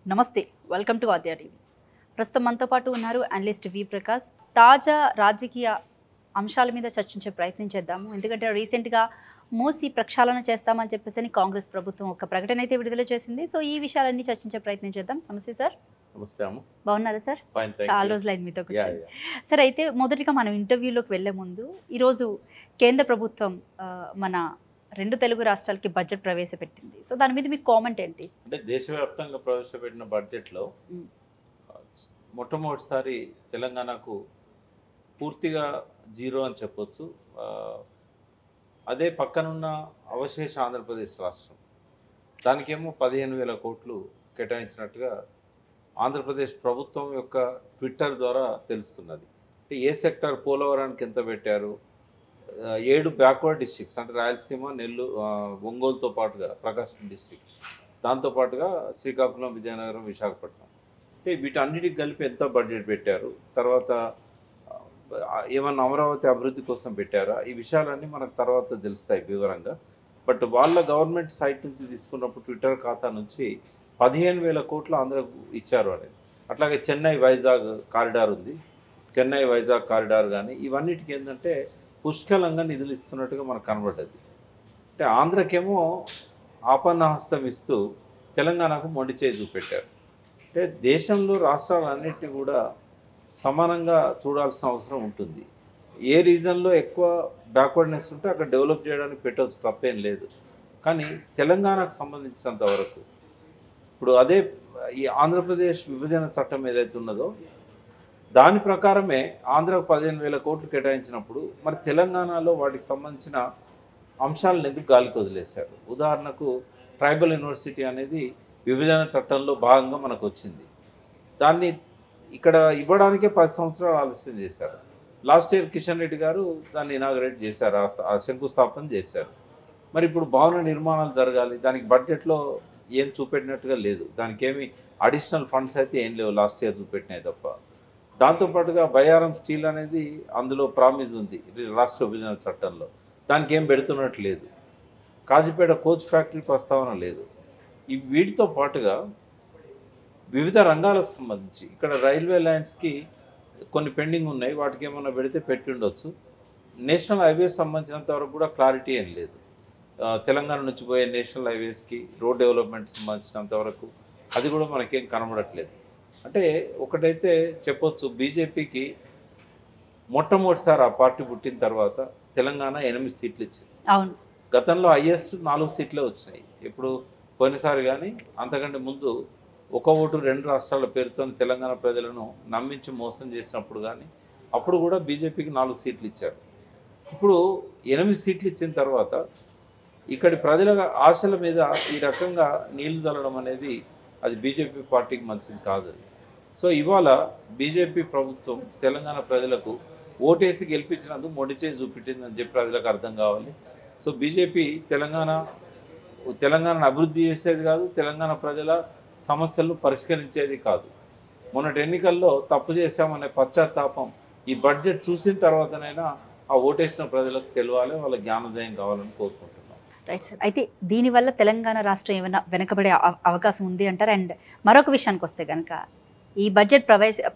నమస్తే. Welcome to Aadya TV. ప్రస్తుతం మనతో పాటు ఉన్నారు అనలిస్ట్ వి ప్రకాష్. తాజా రాజకీయ అంశాల మీద చర్చించే ప్రయత్నం చేద్దాము. ఎందుకంటే రీసెంట్‌గా మూసి ప్రక్షాళన చేస్తామని చెప్పేసని కాంగ్రెస్ ప్రభుత్వం ఒక ప్రకటన అయితే విడుదల చేసింది. సో ఈ విషయాలన్నీ చర్చించే ప్రయత్నం చేద్దాం. నమస్తే సార్. నమస్తే అమ్మ. బాగున్నారా సార్? ఫైన్, థాంక్ చాలా యూ. రోజులైంది మీతో యాహ్! కూర్చొని. యాహ్! సార్ అయితే మొదటిగా మనం ఇంటర్వ్యూలోకి వెళ్ళే ముందు ఈరోజు కేంద్ర ప్రభుత్వం మన 2 తెలుగు రాష్ట్రాలకి బడ్జెట్ ప్రవేశపెట్టింది. సో దాని మీద మీ కామెంట్ ఏంటి? అంటే దేశవ్యాప్తంగా ప్రవేశపెట్టిన బడ్జెట్‌లో హ్మ్. ఆహ్, మొట్టమొదటిసారి తెలంగాణకు పూర్తిగా జీరో అని చెప్పొచ్చు. ఆహ్, అదే పక్కనున్న అవశేష ఆంధ్రప్రదేశ్ రాష్ట్రం. దానికేమో 15,000 కోట్లు కేటాయించినట్టుగా ఆంధ్రప్రదేశ్ ప్రభుత్వం యొక్క ట్విట్టర్ ద్వారా తెలుస్తున్నది. అంటే ఏ సెక్టార్ పోలవరానికి ఎంత పెట్టారు, 7 బ్యాక్వర్డ్ డిస్ట్రిక్ట్స్ అంటే రాయలసీమ, ఒంగోలుతో పాటుగా ప్రకాశం డిస్ట్రిక్ట్, దాంతో పాటుగా శ్రీకాకుళం, విజయనగరం, విశాఖపట్నం. అంటే వీటన్నిటికి కలిపి ఎంత బడ్జెట్ పెట్టారు, తర్వాత ఏమన్నా అమరావతి అభివృద్ధి కోసం పెట్టారా, ఈ విషయాలన్నీ మనకు తర్వాత తెలుస్తాయి వివరంగా. బట్ వాళ్ళ గవర్నమెంట్ సైట్ నుంచి తీసుకున్నప్పుడు ట్విట్టర్ ఖాతా నుంచి 15,000 కోట్లు ఆంధ్రకు ఇచ్చారు అనేది. అట్లాగే చెన్నై వైజాగ్ కారిడార్ ఉంది. చెన్నై వైజాగ్ కారిడార్ కానీ ఇవన్నిటికి ఏంటంటే పుష్కలంగా నిధులు ఇస్తున్నట్టుగా మనకు కనబడ్డది. అంటే ఆంధ్రకేమో ఆపన్నహస్తం ఇస్తూ తెలంగాణకు మొండి చేయి చూపెట్టారు. అంటే దేశంలో రాష్ట్రాలన్నింటినీ కూడా సమానంగా చూడాల్సిన అవసరం ఉంటుంది. ఏ రీజన్లో ఎక్కువ బ్యాక్వర్డ్నెస్ ఉంటే అక్కడ డెవలప్ చేయడానికి పెట్టవచ్చు, తప్పేం లేదు. కానీ తెలంగాణకు సంబంధించినంత వరకు ఇప్పుడు అదే ఈ ఆంధ్రప్రదేశ్ విభజన చట్టం ఏదైతే ఉన్నదో దాని ప్రకారమే ఆంధ్రకు 15,000 కోట్లు కేటాయించినప్పుడు మరి తెలంగాణలో వాటికి సంబంధించిన అంశాలను ఎందుకు గాలికి వదిలేశారు? ఉదాహరణకు ట్రైబల్ యూనివర్సిటీ అనేది విభజన చట్టంలో భాగంగా మనకు వచ్చింది. దాన్ని ఇక్కడ ఇవ్వడానికే 10 సంవత్సరాలు ఆలస్యం చేశారు. లాస్ట్ ఇయర్ కిషన్ రెడ్డి గారు దాన్ని ఇనాగరేట్ చేశారు, ఆ శంకుస్థాపన చేశారు. మరి ఇప్పుడు భవన నిర్మాణాలు జరగాలి, దానికి బడ్జెట్లో ఏం చూపెట్టినట్టుగా లేదు. దానికి ఏమి అడిషనల్ ఫండ్స్ అయితే ఏం లేవు, లాస్ట్ ఇయర్ చూపెట్టినాయి తప్ప. దాంతోపాటుగా బయ్యారం స్టీల్ అనేది అందులో ప్రామిస్ ఉంది రాష్ట్ర విభజన చట్టంలో, దానికి ఏం పెడుతున్నట్టు లేదు. కాజీపేట కోచ్ ఫ్యాక్టరీ ప్రస్తావన లేదు. ఈ వీటితో పాటుగా వివిధ రంగాలకు సంబంధించి ఇక్కడ రైల్వే లైన్స్కి కొన్ని పెండింగ్ ఉన్నాయి, వాటికి ఏమన్నా పెడితే పెట్టి ఉండొచ్చు. నేషనల్ హైవేస్ సంబంధించినంత వరకు కూడా క్లారిటీ ఏం లేదు. తెలంగాణ నుంచి పోయే నేషనల్ హైవేస్కి రోడ్ డెవలప్మెంట్ సంబంధించినంత వరకు అది కూడా మనకేం కనబడట్లేదు. అంటే ఒకటైతే చెప్పొచ్చు, బీజేపీకి మొట్టమొదటిసారి ఆ పార్టీ పుట్టిన తర్వాత తెలంగాణ 8 సీట్లు ఇచ్చింది. అవును. గతంలో హైయెస్ట్ 4 సీట్లే వచ్చినాయి. ఇప్పుడు పోయినసారి కానీ అంతకంటే ముందు ఒక ఓటు 2 రాష్ట్రాల పేరుతో తెలంగాణ ప్రజలను నమ్మించి మోసం చేసినప్పుడు కానీ అప్పుడు కూడా బీజేపీకి 4 సీట్లు ఇచ్చారు. ఇప్పుడు 8 సీట్లు ఇచ్చిన తర్వాత ఇక్కడి ప్రజల ఆశల మీద ఈ రకంగా నీళ్లు చల్లడం అనేది అది బీజేపీ పార్టీకి మంచిది కాదు. సో ఇవాళ బీజేపీ ప్రభుత్వం తెలంగాణ ప్రజలకు ఓటేసి గెలిపించినందుకు మొండి చేయి చూపెట్టిందని చెప్పి ప్రజలకు అర్థం కావాలి. సో బీజేపీ తెలంగాణను అభివృద్ధి చేసేది కాదు, తెలంగాణ ప్రజల సమస్యలను పరిష్కరించేది కాదు. మొన్నటి ఎన్నికల్లో తప్పు చేశామనే పశ్చాత్తాపం ఈ బడ్జెట్ చూసిన తర్వాతనైనా ఆ ఓటేసిన ప్రజలకు తెలియాలి, వాళ్ళ జ్ఞానోదయం కావాలని కోరుకుంటున్నాం. Right sir. అయితే దీనివల్ల తెలంగాణ రాష్ట్రం ఏమైనా వెనకబడే అవకాశం ఉంది అంటారు. అండ్ మరొక విషయానికి వస్తే కనుక ఈ బడ్జెట్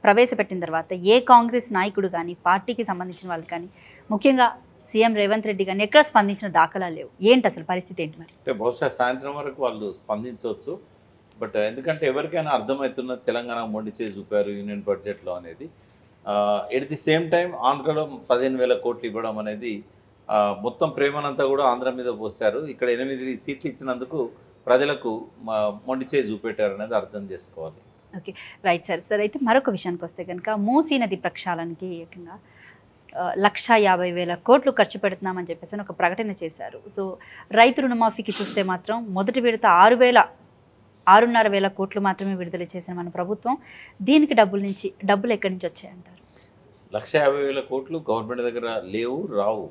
ప్రవేశపెట్టిన తర్వాత ఏ కాంగ్రెస్ నాయకుడు కానీ, పార్టీకి సంబంధించిన వాళ్ళు కానీ, ముఖ్యంగా సీఎం రేవంత్ రెడ్డి కానీ ఎక్కడ స్పందించిన దాఖలాలు లేవు. ఏంటి అసలు పరిస్థితి ఏంటి మరి? అంటే బహుశా సాయంత్రం వరకు వాళ్ళు స్పందించవచ్చు. బట్ ఎందుకంటే ఎవరికైనా అర్థమవుతున్నది తెలంగాణ మొండి చేయి చూపారు యూనియన్ బడ్జెట్లో అనేది. ఎట్ ది సేమ్ టైం ఆంధ్రలో 15,000 కోట్లు ఇవ్వడం అనేది మొత్తం ప్రేమనంతా కూడా ఆంధ్ర మీద పోశారు. ఇక్కడ 8 సీట్లు ఇచ్చినందుకు ప్రజలకు మొండి చేయి చూపెట్టారు అనేది అర్థం చేసుకోవాలి. Okay, right sir. సార్ అయితే మరొక విషయానికి వస్తే కనుక మూసీ నది ప్రక్షాళనకి ఏకంగా 1,50,000 కోట్లు ఖర్చు పెడుతున్నామని చెప్పేసి ఒక ప్రకటన చేశారు. సో రైతు రుణమాఫీకి చూస్తే మాత్రం మొదటి విడత 6,500 కోట్లు మాత్రమే విడుదల చేసిన మన ప్రభుత్వం దీనికి డబ్బులు ఎక్కడి నుంచి వచ్చాయంటారు? 1,50,000 కోట్లు గవర్నమెంట్ దగ్గర లేవు, రావు.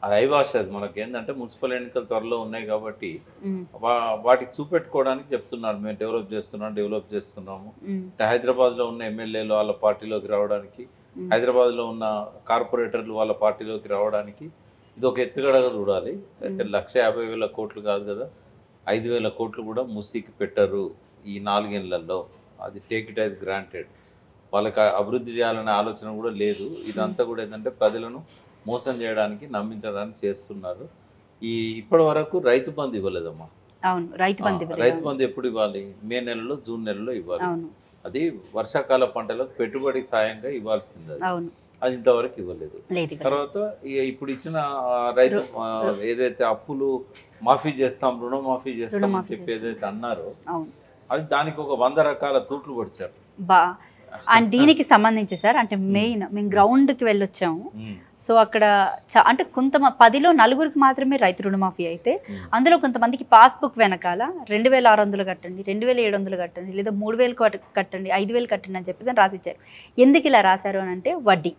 అది ఐవాష్. అది మనకేంటంటే మున్సిపల్ ఎన్నికలు త్వరలో ఉన్నాయి కాబట్టి వాటికి చూపెట్టుకోవడానికి చెప్తున్నారు, మేము డెవలప్ చేస్తున్నాము. హైదరాబాద్లో ఉన్న ఎమ్మెల్యేలు వాళ్ళ పార్టీలోకి రావడానికి, హైదరాబాద్లో ఉన్న కార్పొరేటర్లు వాళ్ళ పార్టీలోకి రావడానికి ఇది ఒక ఎత్తుగడగా చూడాలి. 1,50,000 కోట్లు కాదు కదా, 5,000 కోట్లు కూడా మూసీకి పెట్టరు. ఈ 4 ఏళ్లలో. అది టేక్ ఇట్ యాజ్ గ్రాంటెడ్. వాళ్ళకి అభివృద్ధి చేయాలనే ఆలోచన కూడా లేదు. ఇదంతా కూడా ఏంటంటే ప్రజలను మోసం చేయడానికి, నమ్మించడానికి చేస్తున్నారు. ఇప్పటి వరకు రైతు బంధు ఇవ్వలేదమ్మా. అవును, రైతు బంధు ఇవ్వలేదు. రైతు బంధు ఎప్పుడు ఇవ్వాలి? మే నెలలో, జూన్ నెలలో ఇవ్వాలి. అవును, అది వర్షాకాల పంటలకు పెట్టుబడి సాయంగా ఇవ్వాల్సింది. అవును, అది ఇంతవరకు ఇవ్వలేదు. లేదు. తర్వాత ఇప్పుడు ఇచ్చిన రైతు ఏదైతే అప్పులు మాఫీ చేస్తాం, రుణమాఫీ చేస్తాం అని చెప్పి ఏదైతే అన్నారో అవును, అది దానికి ఒక 100 రకాల తూట్లు పడిచారు. అండ్ దీనికి సంబంధించి సార్ అంటే మెయిన్ మేము గ్రౌండ్కి వెళ్ళొచ్చాము. సో అక్కడ అంటే 10లో 9గురికి మాత్రమే రైతు రుణమాఫీ అయితే అందులో కొంతమందికి పాస్బుక్ వెనకాల 2600 కట్టండి, 2700 కట్టండి, లేదా 3000 కట్టండి, 5000 కట్టండి అని చెప్పేసి రాసిచ్చారు. ఎందుకు ఇలా రాశారు అని అంటే వడ్డీ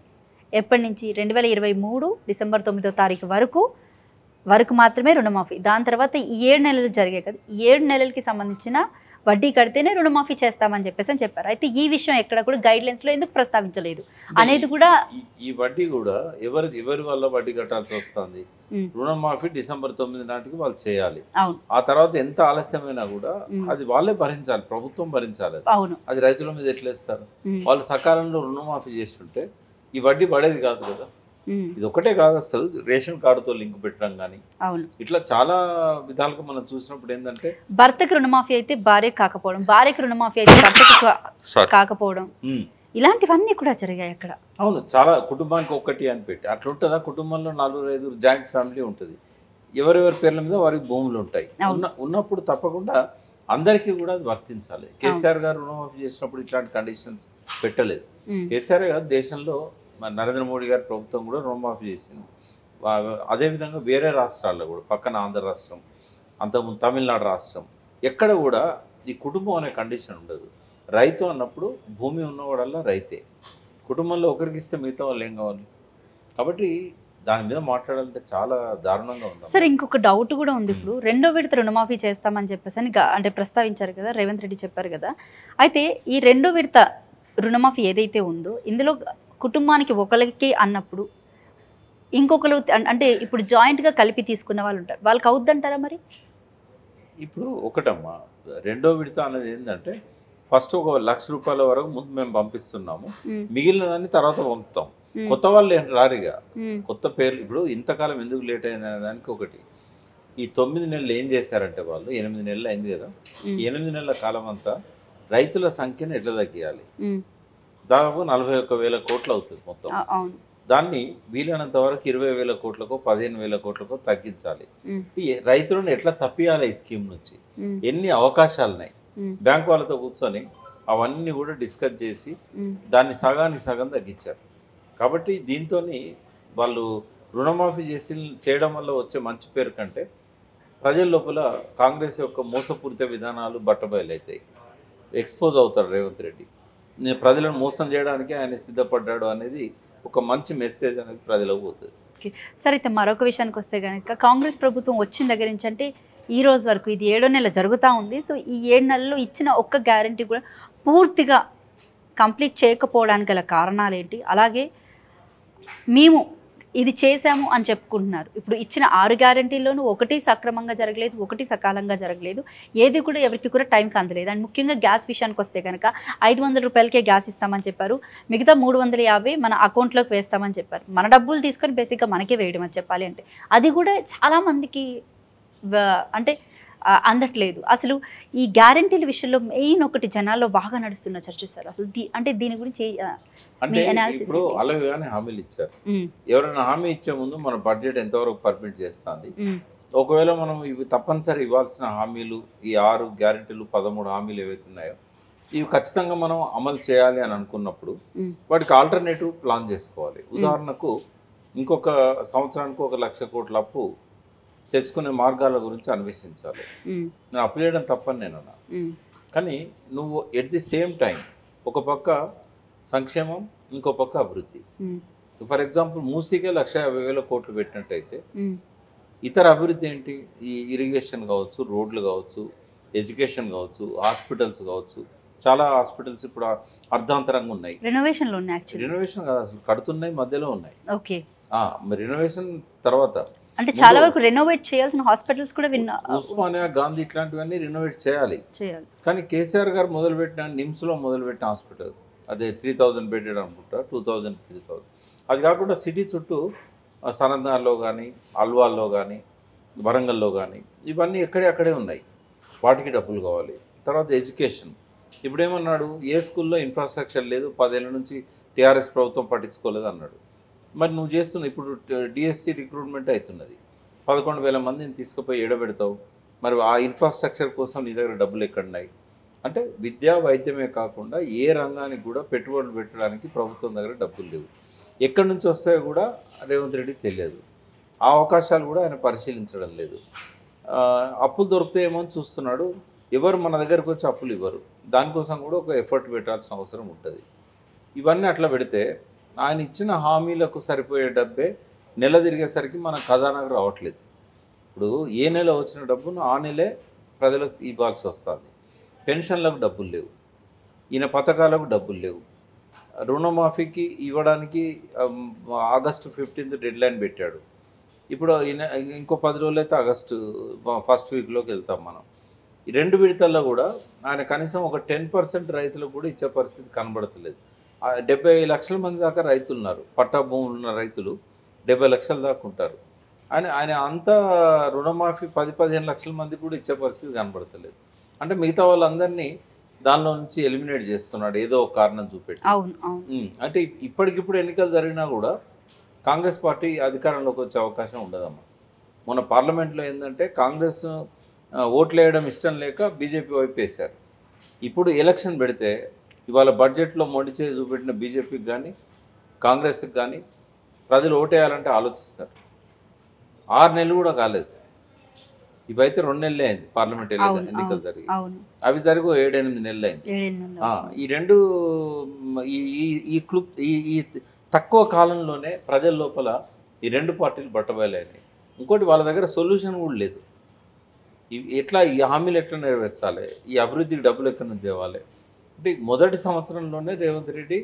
ఎప్పటి నుంచి 2023 డిసెంబర్ 9వ తారీఖు వరకు మాత్రమే రుణమాఫీ. దాని తర్వాత ఈ 7 నెలలు జరిగాయి కదా, ఈ 7 నెలలకి సంబంధించిన వడ్డీ కడితేనే రుణమాఫీ చేస్తామని చెప్పేసి అని చెప్పారు. అయితే ఈ విషయం ఎక్కడ కూడా గైడ్లైన్స్లో ఎందుకు ప్రస్తావించలేదు అనేది కూడా. ఈ వడ్డీ కూడా ఎవరి వల్ల వడ్డీ కట్టాల్సి వస్తుంది? రుణమాఫీ డిసెంబర్ 9 నాటికి వాళ్ళు చేయాలి. ఆ తర్వాత ఎంత ఆలస్యమైనా కూడా అది వాళ్ళే భరించాలి, ప్రభుత్వం భరించాలి. అది రైతుల మీద ఎట్లేస్తారు? వాళ్ళు సకాలంలో రుణమాఫీ చేస్తుంటే ఈ వడ్డీ పడేది కాదు కదా. ఇది ఒకటే కాదు, అసలు రేషన్ కార్డుతో లింక్ పెట్టడం కానీ ఇట్లా చాలా విధాలుగా మనం చూసినప్పుడు ఏంటంటే భర్తకు రుణమాఫీ అయితే భార్య కాకపోవడం, భార్యకు రుణమాఫీ అయితే భర్తకు కాకపోవడం, ఇలాంటివన్నీ కూడా జరిగాయి అక్కడ. అవును, చాలా కుటుంబానికి ఒక్కటి అని పెట్టి అట్లుంటుందా? కుటుంబంలో 4-5 జాయింట్ ఫ్యామిలీ ఉంటుంది, ఎవరెవరి పేర్ల మీద వారికి భూములు ఉంటాయి. ఉన్నప్పుడు తప్పకుండా అందరికీ కూడా అది వర్తించాలి. కేసీఆర్ గారు రుణమాఫీ చేసినప్పుడు ఇట్లాంటి కండిషన్స్ పెట్టలేదు. కేసీఆర్ గారు దేశంలో నరేంద్ర మోడీ గారి ప్రభుత్వం కూడా రుణమాఫీ చేసింది. అదేవిధంగా వేరే రాష్ట్రాల్లో కూడా, పక్కన ఆంధ్ర రాష్ట్రం, అంతకుముందు తమిళనాడు రాష్ట్రం, ఎక్కడ కూడా ఈ కుటుంబం అనే కండిషన్ ఉండదు. రైతు అన్నప్పుడు భూమి ఉన్నవాడల్లా రైతే. కుటుంబంలో ఒకరికి ఇస్తే మిగతా వాళ్ళు ఏం కావాలి? కాబట్టి దాని మీద మాట్లాడాలంటే చాలా దారుణంగా ఉంది. సార్ ఇంకొక డౌట్ కూడా ఉంది. ఇప్పుడు 2వ విడత రుణమాఫీ చేస్తామని చెప్పేసి అంటే ప్రస్తావించారు కదా, రేవంత్ రెడ్డి చెప్పారు కదా. అయితే ఈ 2వ విడత రుణమాఫీ ఏదైతే ఉందో ఇందులో కుటుంబానికి ఒకరికి అన్నప్పుడు ఇంకొకరు అంటే ఇప్పుడు జాయింట్గా కలిపి తీసుకున్న వాళ్ళు ఉంటారు, వాళ్ళకి అవుద్దంటారా మరి? ఇప్పుడు ఒకటమ్మా, 2వ విడత అనేది ఏంటంటే ఫస్ట్ ఒక ₹1,00,000 వరకు ముందు మేము పంపిస్తున్నాము, మిగిలిన దాన్ని తర్వాత పంపుతాం. కొత్త వాళ్ళు ఏంటి రారిగా, కొత్త పేర్లు. ఇప్పుడు ఇంతకాలం ఎందుకు లేట్ అయింది అనే దానికి ఒకటి, ఈ 9 నెలలు ఏం చేశారంటే వాళ్ళు 8 నెలలు అయింది కదా, ఈ 8 నెలల కాలం అంతా రైతుల సంఖ్యను ఎట్లా తగ్గియాలి? దాదాపు 41,000 కోట్లు అవుతుంది మొత్తం. దాన్ని వీలైనంత వరకు 20,000 కోట్లకో 15,000 కోట్లకో తగ్గించాలి. రైతులను ఎట్లా తప్పియాలి ఈ స్కీమ్ నుంచి, ఎన్ని అవకాశాలున్నాయి, బ్యాంక్ వాళ్ళతో కూర్చొని అవన్నీ కూడా డిస్కస్ చేసి దాన్ని సగానికి సగం తగ్గించారు. కాబట్టి దీంతో వాళ్ళు రుణమాఫీ చేయడం వల్ల వచ్చే మంచి పేరు కంటే ప్రజల లోపల కాంగ్రెస్ యొక్క మోసపూరిత విధానాలు బట్టబయలవుతాయి, ఎక్స్పోజ్ అవుతారు రేవంత్ రెడ్డి. ప్రజలను మోసం చేయడానికి ఆయన సిద్ధపడ్డాడు అనేది ఒక మంచి మెసేజ్ అనేది ప్రజలకు పోతుంది. సరే, అయితే మరొక విషయానికి వస్తే కనుక కాంగ్రెస్ ప్రభుత్వం వచ్చిన దగ్గర నుంచి అంటే ఈ రోజు వరకు ఇది 7వ నెల జరుగుతూ ఉంది. సో ఈ 7 నెలల్లో ఇచ్చిన ఒక్క గ్యారంటీ కూడా పూర్తిగా కంప్లీట్ చేయకపోవడానికి గల కారణాలు ఏంటి? అలాగే మేము ఇది చేశాము అని చెప్పుకుంటున్నారు. ఇప్పుడు ఇచ్చిన 6 గ్యారంటీల్లోనూ ఒకటి సక్రమంగా జరగలేదు, ఒకటి సకాలంగా జరగలేదు, ఏది కూడా ఎవరికి కూడా టైంకి అందలేదు. అండ్ ముఖ్యంగా గ్యాస్ విషయానికి వస్తే కనుక 500 రూపాయలకే గ్యాస్ ఇస్తామని చెప్పారు, మిగతా 350 మన అకౌంట్లోకి వేస్తామని చెప్పారు. మన డబ్బులు తీసుకొని బేసిక్గా మనకే వేయడం అని చెప్పాలి అంటే అది కూడా చాలామందికి అంటే అందట్లేదు. అసలు ఈ గ్యారంటీల విషయంలో మెయిన్ ఒకటి జనాల్లో బాగా నడుస్తున్న చర్చ సార్. అసలు అంటే దీని గురించి అంటే ఇప్పుడు అలాగే హామీలు ఇచ్చారు. ఎవరైనా హామీ ఇచ్చే ముందు మన బడ్జెట్ ఎంతవరకు పర్మిట్ చేస్తుంది, ఒకవేళ మనం ఇవి తప్పనిసరి ఇవ్వాల్సిన హామీలు ఈ 6 గ్యారంటీలు 13 హామీలు ఏవైతే ఉన్నాయో ఇవి ఖచ్చితంగా మనం అమలు చేయాలి అని అనుకున్నప్పుడు వాటికి ఆల్టర్నేటివ్ ప్లాన్ చేసుకోవాలి. ఉదాహరణకు ఇంకొక సంవత్సరానికి 1,00,000 కోట్ల అప్పు తెచ్చుకునే మార్గాల గురించి అన్వేషించాలి. నేను అప్పు చేయడం తప్పని నేను అన్నా, కానీ నువ్వు ఎట్ ది సేమ్ టైం ఒక పక్క సంక్షేమం, ఇంకో పక్క అభివృద్ధి. ఫర్ ఎగ్జాంపుల్ మూసీకే 1,50,000 కోట్లు పెట్టినట్టయితే ఇతర అభివృద్ధి ఏంటి? ఈ ఇరిగేషన్ కావచ్చు, రోడ్లు కావచ్చు, ఎడ్యుకేషన్ కావచ్చు, హాస్పిటల్స్ కావచ్చు. చాలా హాస్పిటల్స్ ఇప్పుడు అర్ధాంతరంగా ఉన్నాయి, రెనోవేషన్ కాదు అసలు కడుతున్నాయి, మధ్యలో ఉన్నాయి. మరి రెనోవేషన్ తర్వాత అంటే చాలా వరకు రెనోవేట్ చేయాల్సిన హాస్పిటల్స్ కూడా ఉస్మానియా, గాంధీ ఇట్లాంటివన్నీ రెనోవేట్ చేయాలి. చేయాలి. కానీ కేసీఆర్ గారు మొదలుపెట్టిన నిమ్స్లో మొదలుపెట్టిన హాస్పిటల్ అదే 3000 బెడెడ్ అనుకుంటా, 2000, 3000. అది కాకుండా సిటీ చుట్టూ సనందాల్లో కానీ, అల్వాల్లో కానీ, వరంగల్లో కానీ ఇవన్నీ అక్కడే ఉన్నాయి. వాటికి డబ్బులు కావాలి. తర్వాత ఎడ్యుకేషన్. ఇప్పుడేమన్నాడు, ఏ స్కూల్లో ఇన్ఫ్రాస్ట్రక్చర్ లేదు, 10 ఏళ్ళ నుంచి టీఆర్ఎస్ ప్రభుత్వం పట్టించుకోలేదు అన్నాడు. మరి నువ్వు చేస్తున్న ఇప్పుడు డిఎస్సి రిక్రూట్మెంట్ అవుతున్నది, 11,000 మందిని తీసుకుపోయి ఎడబెడతావు. మరి ఆ ఇన్ఫ్రాస్ట్రక్చర్ కోసం నీ దగ్గర డబ్బులు ఎక్కడున్నాయి? అంటే విద్యా వైద్యమే కాకుండా ఏ రంగానికి కూడా పెట్టుబడులు పెట్టడానికి ప్రభుత్వం దగ్గర డబ్బులు లేవు. ఎక్కడి నుంచి వస్తాయో కూడా రేవంత్ రెడ్డికి తెలియదు. ఆ అవకాశాలు కూడా ఆయన పరిశీలించడం లేదు. అప్పులు దొరుకుతాయేమో అని చూస్తున్నాడు. ఎవరు మన దగ్గరకు వచ్చి అప్పులు ఇవ్వరు. దానికోసం కూడా ఒక ఎఫర్ట్ పెట్టాల్సిన అవసరం ఉంటుంది. ఇవన్నీ అట్లా పెడితే ఆయన ఇచ్చిన హామీలకు సరిపోయే డబ్బే నెల తిరిగేసరికి మన ఖజానాకు రావట్లేదు. ఇప్పుడు ఏ నెల వచ్చిన డబ్బును ఆ నెలే ప్రజలకు ఇవ్వాల్సి వస్తుంది. పెన్షన్లకు డబ్బులు లేవు, ఈయన పథకాలకు డబ్బులు లేవు. రుణమాఫీకి ఇవ్వడానికి ఆగస్టు 15 డెడ్లైన్ పెట్టాడు. ఇప్పుడు ఈయన ఇంకో 10 రోజులు అయితే ఆగస్టు ఫస్ట్ వీక్లోకి వెళ్తాం మనం. ఈ 2 విడతల్లో కూడా ఆయన కనీసం ఒక 10% రైతులకు కూడా ఇచ్చే పరిస్థితి కనబడతలేదు. 70 లక్షల మంది దాకా రైతులు ఉన్నారు. పట్టా భూములు ఉన్న రైతులు 70 లక్షల దాకా ఉంటారు. ఆయన అంతా రుణమాఫీ 10-15 లక్షల మందికి కూడా ఇచ్చే పరిస్థితి కనబడతలేదు. అంటే మిగతా వాళ్ళందరినీ దానిలో నుంచి ఎలిమినేట్ చేస్తున్నాడు ఏదో ఒక కారణం చూపెట్టి. అంటే ఇప్పటికిప్పుడు ఎన్నికలు జరిగినా కూడా కాంగ్రెస్ పార్టీ అధికారంలోకి వచ్చే అవకాశం ఉండదమ్మా. మొన్న పార్లమెంట్లో ఏంటంటే కాంగ్రెస్ ఓట్లు వేయడం ఇష్టం లేక బీజేపీ వైపు వేశారు. ఇప్పుడు ఎలక్షన్ పెడితే ఇవాళ బడ్జెట్లో మొండి చేసి చూపెట్టిన బీజేపీకి కానీ కాంగ్రెస్కి కానీ ప్రజలు ఓటేయాలంటే ఆలోచిస్తారు. 6 నెలలు కూడా కాలేదు. ఇవైతే 2 నెలలే అయింది పార్లమెంట్ ఎన్నికలు జరిగి. అవి జరిగి 7-8 నెలలు అయింది. ఈ రెండు ఈ తక్కువ కాలంలోనే ప్రజల లోపల ఈ 2 పార్టీలు బట్టబయలైనాయి. ఇంకోటి వాళ్ళ దగ్గర సొల్యూషన్ కూడా లేదు. ఎట్లా ఈ హామీలు ఎట్లా నెరవేర్చాలి, ఈ అభివృద్ధికి డబ్బులు ఎక్కడి నుంచి తేవాలి అంటే మొదటి సంవత్సరంలోనే రేవంత్ రెడ్డి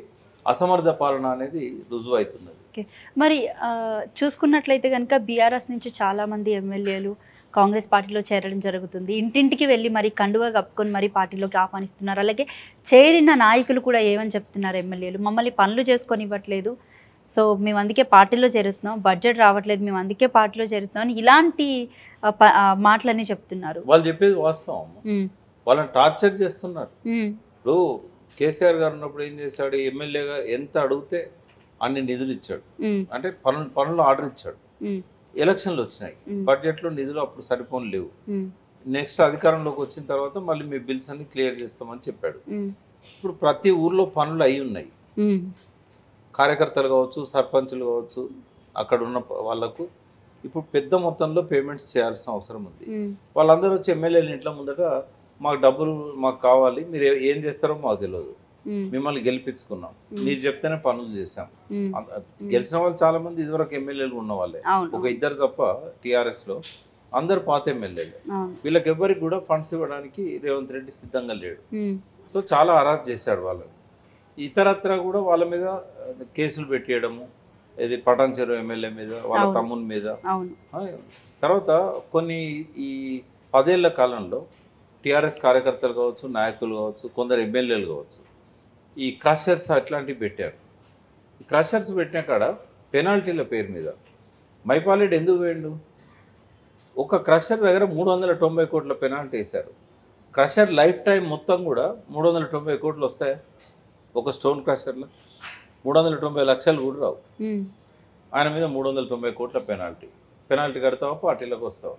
అసమర్థ పాలన అనేది రుజువు అవుతున్నది. మరి చూసుకున్నట్లయితే కనుక బీఆర్ఎస్ నుంచి చాలామంది ఎమ్మెల్యేలు కాంగ్రెస్ పార్టీలో చేరడం జరుగుతుంది. ఇంటింటికి వెళ్ళి మరి కండువా కప్పుకొని మరి పార్టీలోకి ఆహ్వానిస్తున్నారు. అలాగే చేరిన నాయకులు కూడా ఏమని చెప్తున్నారు, ఎమ్మెల్యేలు మమ్మల్ని పనులు చేసుకొని ఇవ్వట్లేదు, సో మేము అందుకే పార్టీలో చేరుతున్నాం, బడ్జెట్ రావట్లేదు, మేము అందుకే పార్టీలో చేరుతున్నాం అని ఇలాంటి మాటలన్నీ చెప్తున్నారు. వాళ్ళు చెప్పేది వాస్తవం. వాళ్ళని టార్చర్ చేస్తున్నారు. ఇప్పుడు కేసీఆర్ గారు ఉన్నప్పుడు ఏం చేశాడు, ఎమ్మెల్యేగా ఎంత అడిగితే అన్ని నిధులు ఇచ్చాడు. అంటే పనులు ఆర్డర్ ఇచ్చాడు. ఎలక్షన్లు వచ్చినాయి, బడ్జెట్లో నిధులు అప్పుడు సరిపోని లేవు. నెక్స్ట్ అధికారంలోకి వచ్చిన తర్వాత మళ్ళీ మీ బిల్స్ అన్ని క్లియర్ చేస్తామని చెప్పాడు. ఇప్పుడు ప్రతి ఊర్లో పనులు అయి ఉన్నాయి. కార్యకర్తలు కావచ్చు, సర్పంచులు కావచ్చు, అక్కడ ఉన్న వాళ్ళకు ఇప్పుడు పెద్ద మొత్తంలో పేమెంట్స్ చేయాల్సిన అవసరం ఉంది. వాళ్ళందరూ వచ్చి ఎమ్మెల్యేలు ఇంట్లో ముందట మాకు డబ్బులు మాకు కావాలి, మీరు ఏం చేస్తారో మాకు తెలియదు, మిమ్మల్ని గెలిపించుకున్నాం, మీరు చెప్తేనే పనులు చేశాం. గెలిచిన వాళ్ళు చాలా మంది ఇదివరకు ఎమ్మెల్యేలు ఉన్న వాళ్ళే, ఒక 2 తప్ప టీఆర్ఎస్లో అందరు పాత ఎమ్మెల్యేలు. వీళ్ళకి ఎవరికి కూడా ఫండ్స్ ఇవ్వడానికి రేవంత్ రెడ్డి సిద్ధంగా లేడు. సో చాలా అరాధ చేశాడు వాళ్ళని. ఇతరత్ర కూడా వాళ్ళ మీద కేసులు పెట్టేయడము, ఇది పటాన్ చెరువు ఎమ్మెల్యే మీద, వాళ్ళ తమ్ముని మీద. తర్వాత కొన్ని ఈ 10 ఏళ్ల కాలంలో టీఆర్ఎస్ కార్యకర్తలు కావచ్చు, నాయకులు కావచ్చు, కొందరు ఎమ్మెల్యేలు కావచ్చు, ఈ క్రషర్స్ అట్లాంటివి పెట్టారు. ఈ క్రషర్స్ పెట్టిన కాడ పెనాల్టీల పేరు మీద మైపాలెడ్డి ఎందుకు వేయండు? ఒక క్రషర్ దగ్గర 390 కోట్ల పెనాల్టీ వేశారు. క్రషర్ లైఫ్ టైం మొత్తం కూడా 390 కోట్లు వస్తాయా? ఒక స్టోన్ క్రషర్లో 390 లక్షలు కూడా రావు. ఆయన మీద 390 కోట్ల పెనాల్టీ కడతావా, పార్టీలోకి వస్తావా?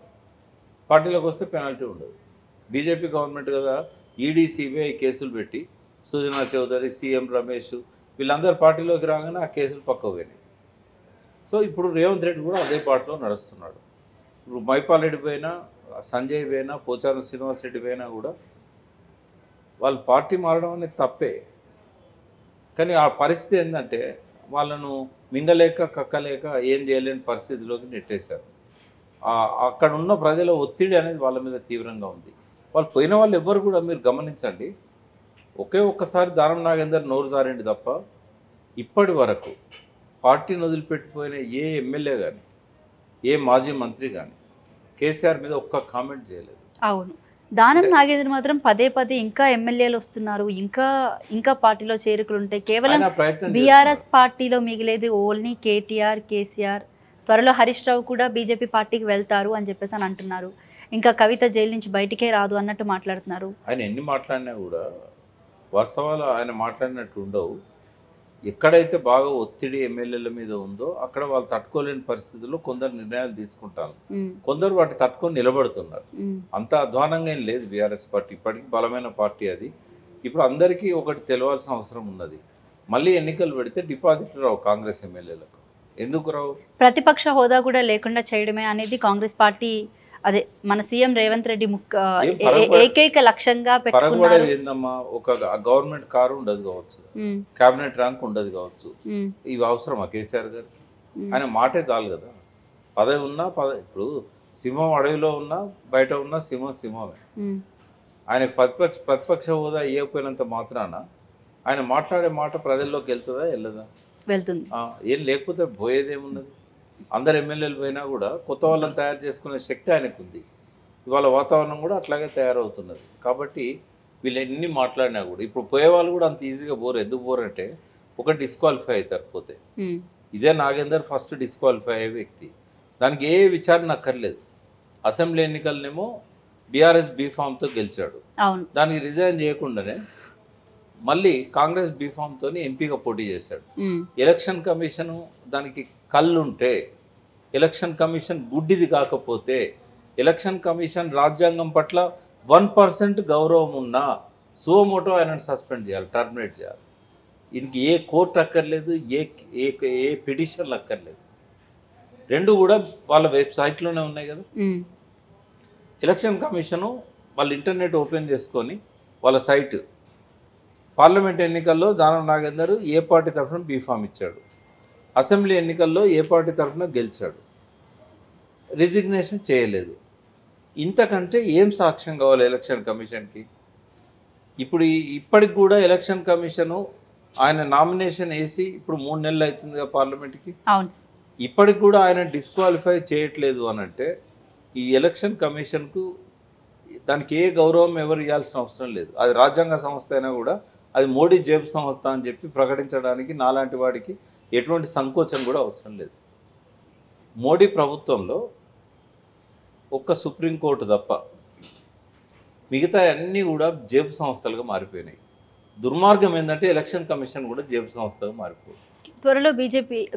పార్టీలోకి వస్తే పెనాల్టీ ఉండదు. బీజేపీ గవర్నమెంట్ కదా, ఈడీ సిబిఐ కేసులు పెట్టి సుజనా చౌదరి, సీఎం రమేష్ వీళ్ళందరూ పార్టీలోకి రాగానే ఆ కేసులు పక్కకు పోయినాయి. సో ఇప్పుడు రేవంత్ రెడ్డి కూడా అదే పార్టీలో నడుస్తున్నాడు. ఇప్పుడు మైపాలరెడ్డి పోయినా, సంజయ్ పోయినా, పోచారం శ్రీనివాస్ రెడ్డి పోయినా కూడా వాళ్ళు పార్టీ మారడం అనేది తప్పే. కానీ ఆ పరిస్థితి ఏంటంటే వాళ్ళను మింగలేక కక్కలేక ఏం చేయలేని పరిస్థితిలోకి నెట్టేశారు. అక్కడ ఉన్న ప్రజల ఒత్తిడి అనేది వాళ్ళ మీద తీవ్రంగా ఉంది. వాళ్ళు పోయిన వాళ్ళు ఎవ్వరు కూడా మీరు గమనించండి, ఒక్కసారి దానం నాగేందర్ నోరు జారిండి తప్ప ఇప్పటి వరకు పార్టీని వదిలిపెట్టిపోయిన ఏ ఎమ్మెల్యే కానీ, ఏ మాజీ మంత్రి కానీ కేసీఆర్ మీద ఒక్క కామెంట్ చేయలేదు. అవును. దానం నాగేంద్ర మాత్రం పదే పదే ఇంకా ఎమ్మెల్యేలు వస్తున్నారు, ఇంకా ఇంకా పార్టీలో చేరికలు ఉంటాయి, కేవలం ఆయన ప్రయత్నం బీఆర్ఎస్ పార్టీలో మిగిలేది ఓన్లీ కేటీఆర్, కేసీఆర్, త్వరలో హరీష్ రావు కూడా బీజేపీ పార్టీకి వెళ్తారు అని చెప్పేసి అని అంటున్నారు. ఇంకా కవిత జైలు నుంచి బయటికే రాదు అన్నట్టు మాట్లాడుతున్నారు. ఆయన ఎన్ని మాట్లాడినా కూడా వాస్తవాలు ఆయన మాట్లాడినట్టు ఉండవు. ఎక్కడైతే బాగా ఒత్తిడి ఎమ్మెల్యేల మీద ఉందో అక్కడ వాళ్ళు తట్టుకోలేని పరిస్థితుల్లో కొందరు నిర్ణయాలు తీసుకుంటారు, కొందరు వాటి తట్టుకొని నిలబడుతున్నారు. అంత అధ్వానంగా ఏం లేదు బీఆర్ఎస్ పార్టీ, ఇప్పటికీ బలమైన పార్టీ అది. ఇప్పుడు అందరికీ ఒకటి తెలవాల్సిన అవసరం ఉన్నది, మళ్ళీ ఎన్నికలు పెడితే డిపాజిట్లు రావు కాంగ్రెస్ ఎమ్మెల్యేలకు. ఎందుకు రావు? ప్రతిపక్ష హోదా కూడా లేకుండా చేయడమే అనేది కాంగ్రెస్ పార్టీ, అదే మన సీఎం రేవంత్ రెడ్డి ఏకైక లక్ష్యంగా పెట్టుకున్నారు. ఏందమ్మా, ఒక గవర్నమెంట్ కారు ఉండదు కావచ్చు, కేబినెట్ ర్యాంక్ ఉండదు కావచ్చు, ఇవి అవసరమా కేసీఆర్ గారికి? ఆయన మాటే చాలు కదా. పదవి ఉన్నా ఇప్పుడు సింహం అడవిలో ఉన్నా బయట ఉన్నా సింహం సింహమే. ఆయన ప్రతిపక్ష హోదా ఇవ్వకపోయినంత మాత్రాన ఆయన మాట్లాడే మాట ప్రజల్లోకి వెళ్తుందా వెళ్ళదా? వెళ్తుంది. ఏం లేకపోతే పోయేదేమున్నది? అందరు ఎమ్మెల్యేలు పోయినా కూడా కొత్త వాళ్ళని తయారు చేసుకునే శక్తి ఆయనకు ఉంది. ఇవాళ వాతావరణం కూడా అట్లాగే తయారవుతున్నది. కాబట్టి వీళ్ళు ఎన్ని మాట్లాడినా కూడా ఇప్పుడు పోయే వాళ్ళు కూడా అంత ఈజీగా పోరు. ఎందుకు పోరు అంటే ఒక డిస్క్వాలిఫై అవుతారు పోతే. ఇదే నాగేందర్ ఫస్ట్ డిస్క్వాలిఫై అయ్యే వ్యక్తి, దానికి ఏ విచారణ అక్కర్లేదు. అసెంబ్లీ ఎన్నికలనేమో బీఆర్ఎస్ బీఫామ్తో గెలిచాడు, దానికి రిజైన్ చేయకుండానే మళ్ళీ కాంగ్రెస్ బీఫామ్తో ఎంపీగా పోటీ చేశాడు. ఎలక్షన్ కమిషన్ దానికి కళ్ళుంటే, ఎలక్షన్ కమిషన్ గుడ్డిది కాకపోతే, ఎలక్షన్ కమిషన్ రాజ్యాంగం పట్ల 1% గౌరవం ఉన్నా సుమోటో ఆయనను సస్పెండ్ చేయాలి, టర్మినేట్ చేయాలి. దీనికి ఏ కోర్టు అక్కర్లేదు, ఏ పిటిషన్లు అక్కర్లేదు. రెండు కూడా వాళ్ళ వెబ్సైట్లోనే ఉన్నాయి కదా. ఎలక్షన్ కమిషను వాళ్ళ ఇంటర్నెట్ ఓపెన్ చేసుకొని వాళ్ళ సైట్, పార్లమెంట్ ఎన్నికల్లో దానం నాగేందర్ ఏ పార్టీ తరఫున బీఫామ్ ఇచ్చాడు, అసెంబ్లీ ఎన్నికల్లో ఏ పార్టీ తరఫున గెలిచాడు, రిజిగ్నేషన్ చేయలేదు. ఇంతకంటే ఏం సాక్ష్యం కావాలి ఎలక్షన్ కమిషన్కి? ఇప్పటికి కూడా ఎలక్షన్ కమిషను ఆయన నామినేషన్ వేసి ఇప్పుడు 3 నెలలు అవుతుందిగా పార్లమెంట్కి, ఇప్పటికి కూడా ఆయన డిస్క్వాలిఫై చేయట్లేదు అని అంటే ఈ ఎలక్షన్ కమిషన్కు దానికి ఏ గౌరవం ఎవరు ఇవ్వాల్సిన అవసరం లేదు. అది రాజ్యాంగ సంస్థ అయినా కూడా అది మోడీ జేబు సంస్థ అని చెప్పి ప్రకటించడానికి నాలాంటి వాడికి ఎటువంటి సంకోచం కూడా అవసరం లేదు. మోడీ ప్రభుత్వంలో ఒక్క సుప్రీంకోర్టు తప్ప మిగతా అన్నీ కూడా జేబు సంస్థలుగా మారిపోయినాయి. దుర్మార్గం ఏంటంటే ఎలక్షన్ కమిషన్ కూడా జేబు సంస్థగా మారిపోయింది. త్వరలో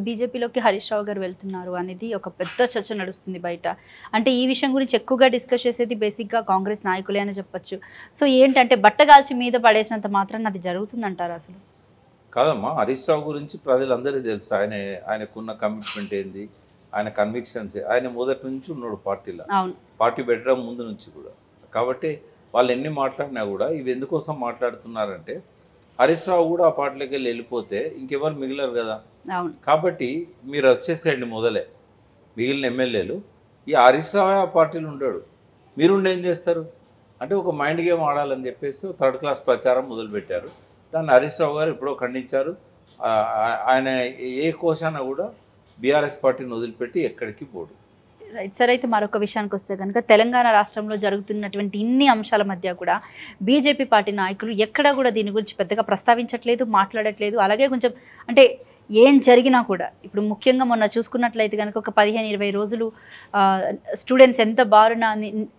బీజేపీలోకి హరీష్ రావు గారు వెళ్తున్నారు అనేది ఒక పెద్ద చర్చ నడుస్తుంది బయట. అంటే ఈ విషయం గురించి ఎక్కువగా డిస్కస్ చేసేది బేసిక్గా కాంగ్రెస్ నాయకులే అని చెప్పొచ్చు. సో ఏంటంటే బట్టగాల్చి మీద పడేసినంత మాత్రం అది జరుగుతుందంటారు అసలు? కాదమ్మా, హరీష్ రావు గురించి ప్రజలందరికీ తెలుసు. ఆయనకున్న కమిట్మెంట్ ఏంది, ఆయన కన్విక్షన్స్. ఆయన మొదటి నుంచి ఉన్నాడు పార్టీలో, పార్టీ పెట్టడం ముందు నుంచి కూడా. కాబట్టి వాళ్ళు ఎన్ని మాట్లాడినా కూడా ఇవి ఎందుకోసం మాట్లాడుతున్నారంటే హరీష్ రావు కూడా ఆ పార్టీలోకి వెళ్ళిపోతే ఇంకెవరు మిగిలరు కదా. కాబట్టి మీరు వచ్చేసేయండి మొదలే మిగిలిన ఎమ్మెల్యేలు. ఈ హరీష్ రావు ఆ పార్టీలో ఉంటాడు, మీరుండి ఏం చేస్తారు అంటే ఒక మైండ్ గేమ్ ఆడాలని చెప్పేసి 3rd క్లాస్ ప్రచారం మొదలుపెట్టారు. దాన్ని హరీష్ రావు గారు ఎప్పుడో ఖండించారు. ఆయన ఏ కోశాన కూడా బీఆర్ఎస్ పార్టీని వదిలిపెట్టి ఎక్కడికి పోడు. Right sir. అయితే మరొక విషయానికి వస్తే కనుక తెలంగాణ రాష్ట్రంలో జరుగుతున్నటువంటి ఇన్ని అంశాల మధ్య కూడా బీజేపీ పార్టీ నాయకులు ఎక్కడా కూడా దీని గురించి పెద్దగా ప్రస్తావించట్లేదు, మాట్లాడట్లేదు. అలాగే కొంచెం అంటే ఏం జరిగినా కూడా ఇప్పుడు ముఖ్యంగా మొన్న చూసుకున్నట్లయితే కనుక ఒక 15-20 రోజులు స్టూడెంట్స్ ఎంత బారున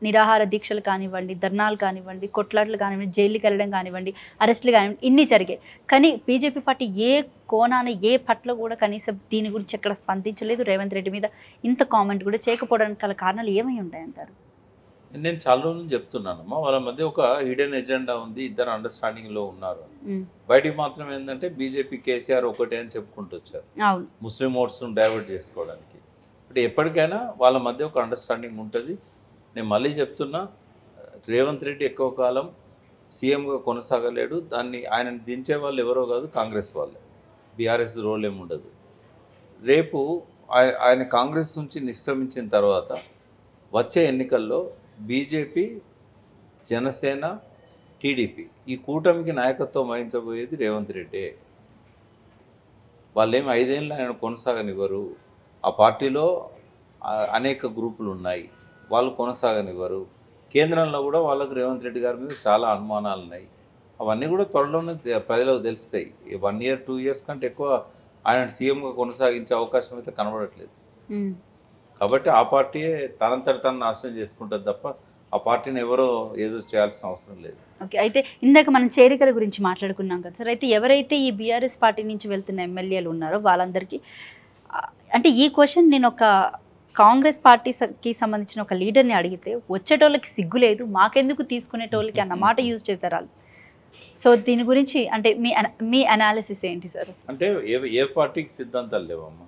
నిరాహార దీక్షలు కానివ్వండి, ధర్నాలు కానివ్వండి, కొట్లాట్లు కానివ్వండి, జైలుకి వెళ్ళడం కానివ్వండి, అరెస్టులు కానివ్వండి, ఇన్ని జరిగాయి. కానీ బీజేపీ పార్టీ ఏ కోణాన ఏ పట్ల కూడా కనీసం దీని గురించి ఎక్కడ స్పందించలేదు. రేవంత్ రెడ్డి మీద ఇంత కామెంట్ కూడా చేయకపోవడానికి గల కారణాలు ఏమై ఉంటాయంటారు? నేను చాలా రోజులు చెప్తున్నానమ్మా, వాళ్ళ మధ్య ఒక హిడెన్ ఎజెండా ఉంది, ఇద్దరు అండర్స్టాండింగ్లో ఉన్నారు. బయటికి మాత్రం ఏంటంటే బీజేపీ కేసీఆర్ ఒకటే అని చెప్పుకుంటూ వచ్చారు, ముస్లిం ఓట్స్ను డైవర్ట్ చేసుకోవడానికి. అంటే ఎప్పటికైనా వాళ్ళ మధ్య ఒక అండర్స్టాండింగ్ ఉంటుంది. నేను మళ్ళీ చెప్తున్నా, రేవంత్ రెడ్డి ఎక్కువ కాలం సీఎంగా కొనసాగలేడు. దాన్ని ఆయనను దించే వాళ్ళు ఎవరో కాదు, కాంగ్రెస్ వాళ్ళే. బీఆర్ఎస్ రోల్ ఏముండదు. రేపు ఆయన కాంగ్రెస్ నుంచి నిష్క్రమించిన తర్వాత వచ్చే ఎన్నికల్లో బీజేపీ, జనసేన, టీడీపీ ఈ కూటమికి నాయకత్వం వహించబోయేది రేవంత్ రెడ్డి. వాళ్ళేమి 5 ఏళ్ళు ఆయన కొనసాగనివ్వరు. ఆ పార్టీలో అనేక గ్రూపులు ఉన్నాయి, వాళ్ళు కొనసాగనివ్వరు. కేంద్రంలో కూడా వాళ్ళకు రేవంత్ రెడ్డి గారి మీద చాలా అనుమానాలు ఉన్నాయి. అవన్నీ కూడా త్వరలోనే ప్రజలకు తెలుస్తాయి. 1 ఇయర్ 2 ఇయర్స్ కంటే ఎక్కువ ఆయన సీఎంగా కొనసాగించే అవకాశం అయితే కనబడట్లేదు. ఉమ్. కాబట్టి ఆ పార్టీయే తనంతట తను నాశనం చేసుకుంటుంది తప్ప ఆ పార్టీని ఎవరో ఏదో చేయాల్సిన అవసరం లేదు. ఓకే, అయితే ఇందాక మనం చేరికల గురించి మాట్లాడుకున్నాం కదా సార్. అయితే ఎవరైతే ఈ బీఆర్ఎస్ పార్టీ నుంచి వెళ్తున్న ఎమ్మెల్యేలు ఉన్నారో వాళ్ళందరికీ అంటే ఈ క్వశ్చన్ నేను ఒక కాంగ్రెస్ పార్టీకి సంబంధించిన ఒక లీడర్ని అడిగితే వచ్చేటోళ్ళకి సిగ్గు లేదు, మాకెందుకు తీసుకునేటోళ్ళకి అన్న మాట యూజ్ చేశారు వాళ్ళు. సో దీని గురించి అంటే మీ అనాలిసిస్ ఏంటి సార్? అంటే ఏ పార్టీకి సిద్ధాంతాలు లేవమ్మా,